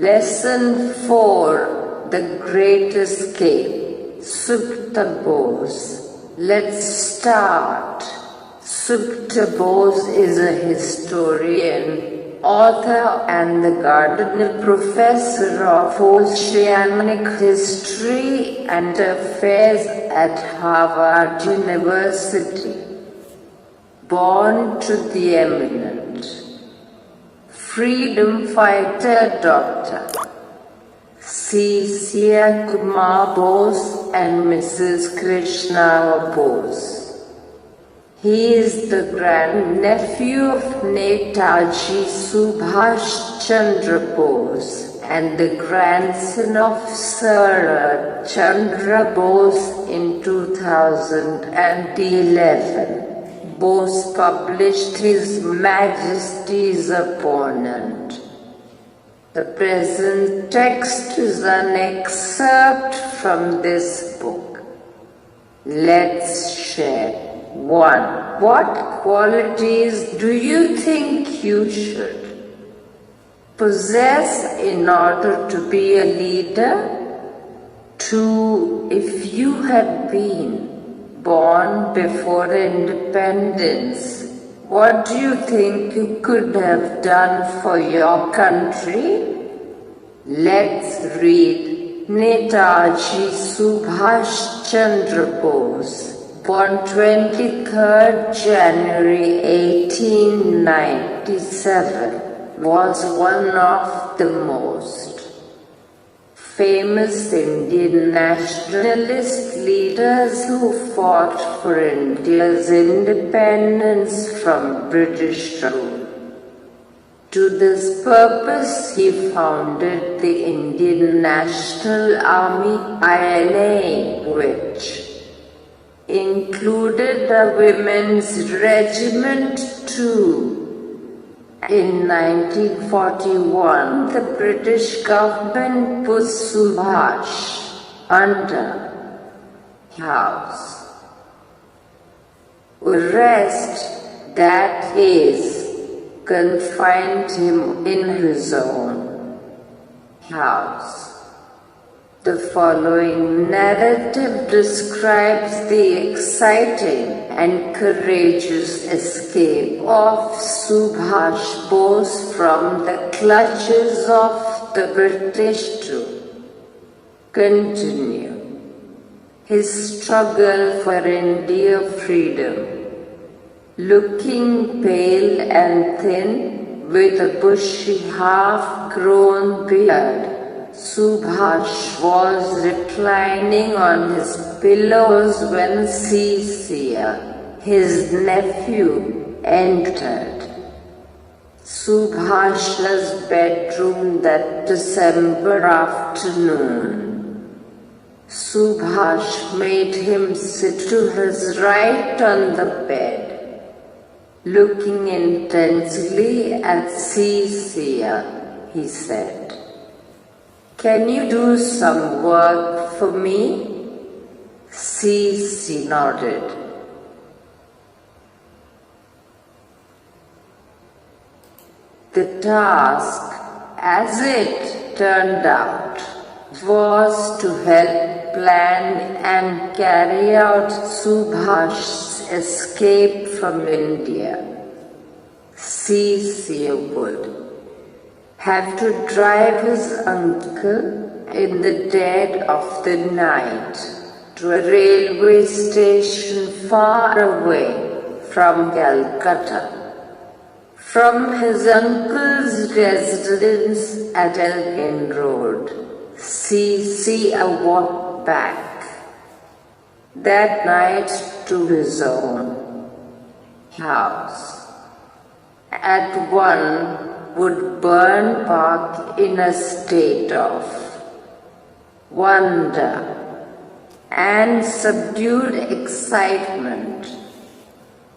Lesson 4, The Great Escape, Sugata Bose. Let's start. Sugata Bose is a historian, author and the Gardner Professor of Oceanic History and Affairs at Harvard University. Born to the eminent freedom fighter Dr. C. Kumar Bose and Mrs. Krishna Bose. He is the grandnephew of Netaji Subhash Chandra Bose and the grandson of Sir Chandra Bose in 2011. Bose published His Majesty's Opponent. The present text is an excerpt from this book. Let's share. 1. What qualities do you think you should possess in order to be a leader? 2. If you had been born before independence, what do you think you could have done for your country? Let's read. Netaji Subhash Chandra Bose, born 23rd January 1897, was one of the most famous Indian nationalist leaders who fought for India's independence from British rule. To this purpose, he founded the Indian National Army (INA), which included a women's regiment too. In 1941, the British government put Subhash under house arrest, that is, confined him in his own house. The following narrative describes the exciting and courageous escape of Subhash Bose from the clutches of the British to continue his struggle for Indian freedom. Looking pale and thin, with a bushy half-grown beard, Subhash was reclining on his pillows when Cecilia, his nephew, entered Subhash's bedroom that December afternoon. Subhash made him sit to his right on the bed. Looking intensely at Cecilia, he said, "Can you do some work for me?" Cece nodded. The task, as it turned out, was to help plan and carry out Subhash's escape from India. Cece would have to drive his uncle in the dead of the night to a railway station far away from Calcutta. From his uncle's residence at Elgin Road, Cece walked back that night to his own house at Woodburn Park in a state of wonder and subdued excitement.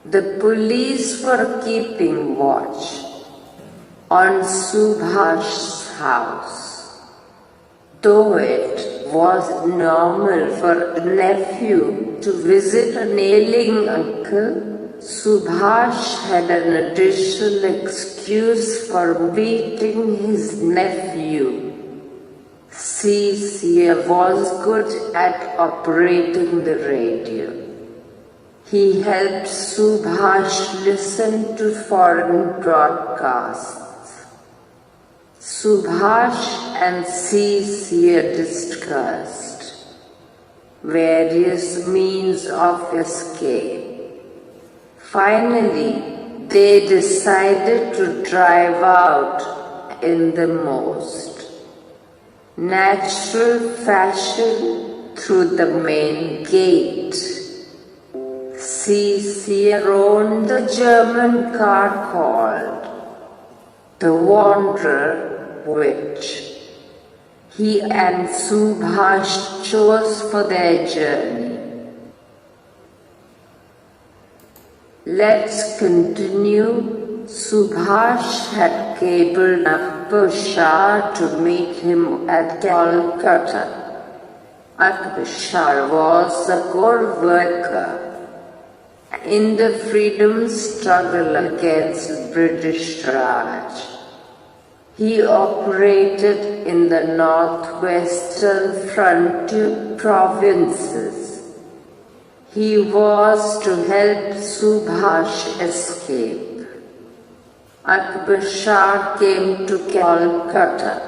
The police were keeping watch on Subhash's house. Though it was normal for a nephew to visit an ailing uncle, Subhash had an additional excuse for meeting his nephew Seer was good at operating the radio. He helped Subhash listen to foreign broadcasts. Subhash and Seer discussed various means of escape. Finally, they decided to drive out in the most natural fashion through the main gate. Seer owned the German car called the Wanderer, which he and Subhash chose for their journey. Let's continue. Subhash had cabled Akbar Shah to meet him at Calcutta. Akbar Shah was a core worker in the freedom struggle against British Raj. He operated in the northwestern frontier provinces. He was to help Subhash escape. Akbar Shah came to Calcutta.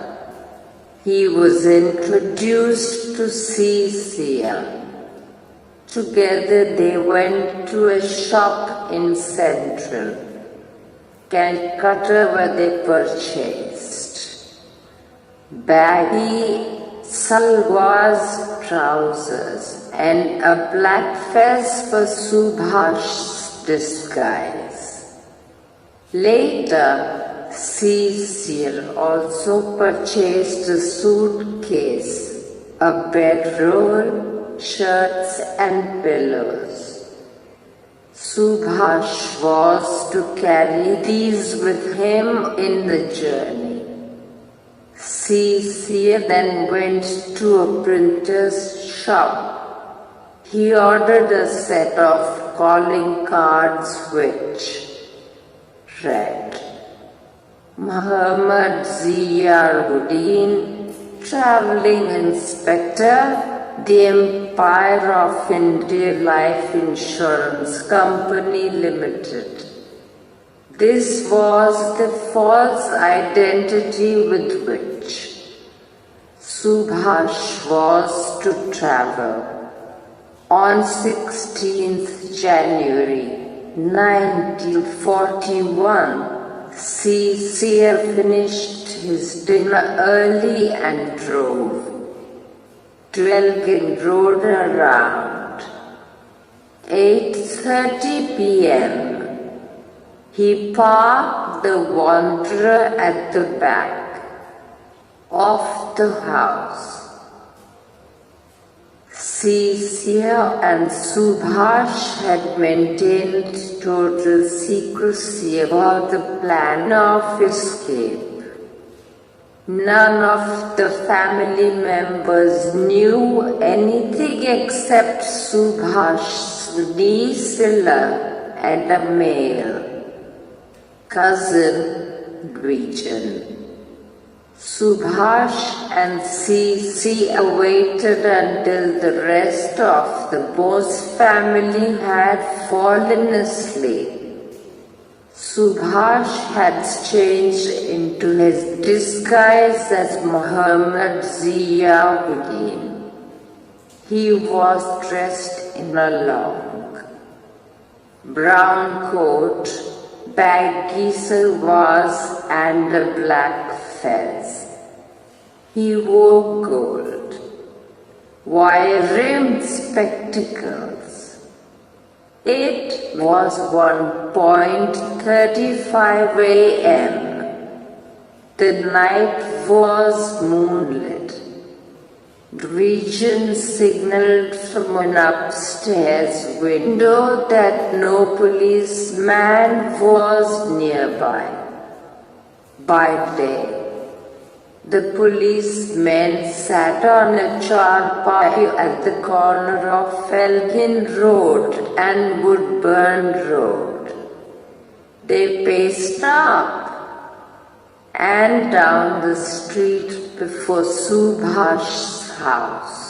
He was introduced to Seer. Together they went to a shop in central Calcutta where they purchased baggy salwars trousers and a black fez for Subhash's disguise. Later, Seer also purchased a suitcase, a bedroll, shirts and pillows. Subhash was to carry these with him in the journey. Seer then went to a printer's shop. He ordered a set of calling cards which read, Muhammad Ziauddin, Travelling Inspector, the Empire of India Life Insurance Company Limited. This was the false identity with which Subhash was to travel. On 16th January 1941, Seer finished his dinner early and drove to Elgin Road around 8:30 p.m. He parked the Wanderer at the back of the house. Seer and Subhash had maintained total secrecy about the plan of escape. None of the family members knew anything except Subhash's niece and a male cousin, Gwijan. Subhash and Seer waited until the rest of the Bose family had fallen asleep. Subhash had changed into his disguise as Muhammad Ziauddin. He was dressed in a long brown coat, baggy salwars and a black fez. He wore gold, wire-rimmed spectacles. It was 1:35 a.m. The night was moonlit. Gwijan signaled from an upstairs window that no policeman was nearby. By day, the policemen sat on a charpai at the corner of Elgin Road and Woodburn Road. They paced up and down the street before Subhash's house.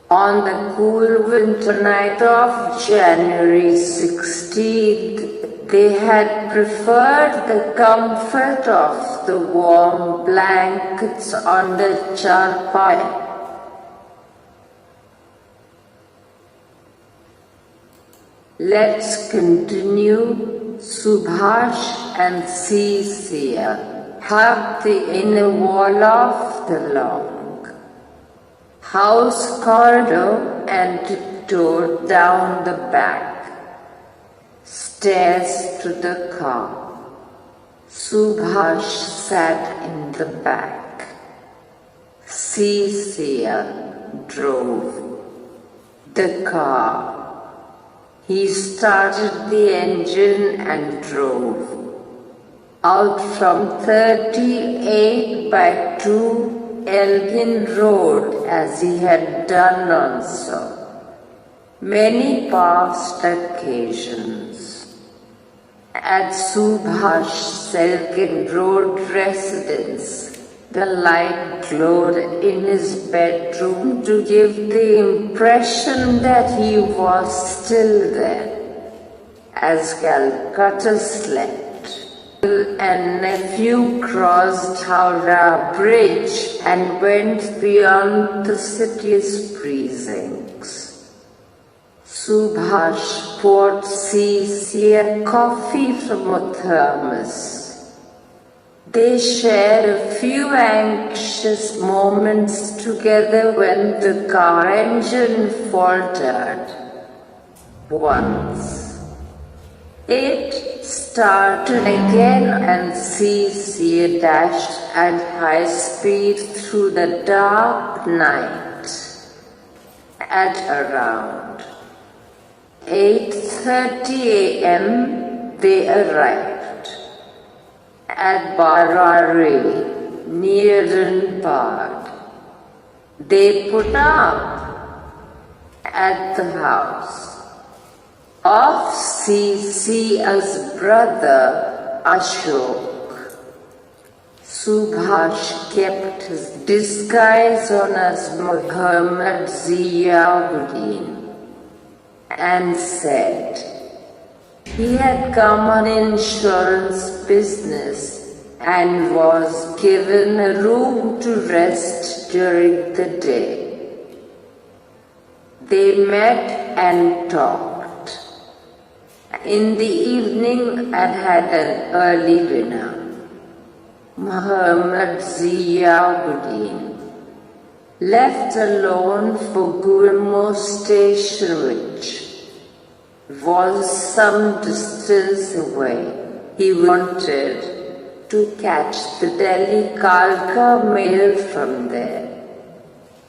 On the cool winter night of January 16th, they had preferred the comfort of the warm blankets on the charpai. Let's continue. Subhash and Cecilia hugged the inner wall of the long house corridor and tiptoed down the back stairs to the car. Subhash sat in the back. Cecilia drove the car. He started the engine and drove out from 38/2 Elgin Road as he had done on so many past occasions. At Subhash's Elgin Road residence, the light glowed in his bedroom to give the impression that he was still there. As Calcutta slept, uncle and nephew crossed Howrah Bridge and went beyond the city's precincts. Subhash poured Cecilia coffee from a thermos. They shared a few anxious moments together when the car engine faltered. Once it started again and Cecilia dashed at high speed through the dark night. At around 8:30 a.m. they arrived at Barari, near Ranpad. They put up at the house of Cecilia's brother Ashok. Subhash kept his disguise on as Muhammad Ziauddin and said he had come on insurance business and was given a room to rest during the day. They met and talked. In the evening and had an early dinner. Muhammad Ziauddin left alone for Gurmo station, which was some distance away. He wanted to catch the Delhi Kalka mail from there,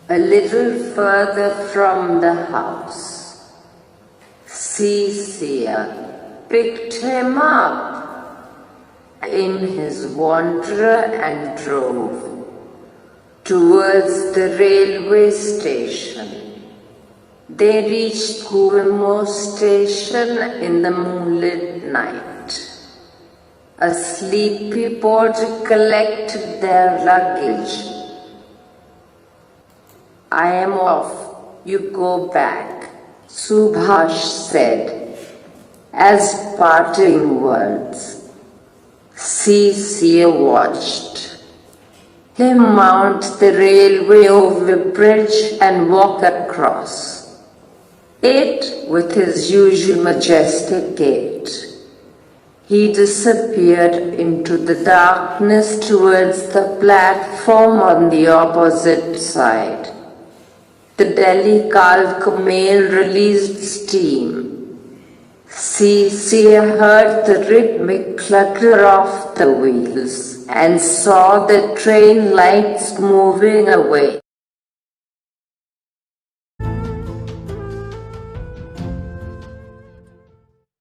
a little further from the house. Cecilia picked him up in his Wanderer and drove towards the railway station. They reached Gurmo station in the moonlit night. A sleepy porter collected their luggage. "I am off, you go back," Subhash said as parting words. Cecilia watched him mount the railway overbridge and walk across it with his usual majestic gait. He disappeared into the darkness towards the platform on the opposite side. The Delhi Kalka mail released steam. Cecilia heard the rhythmic clatter of the wheels and saw the train lights moving away.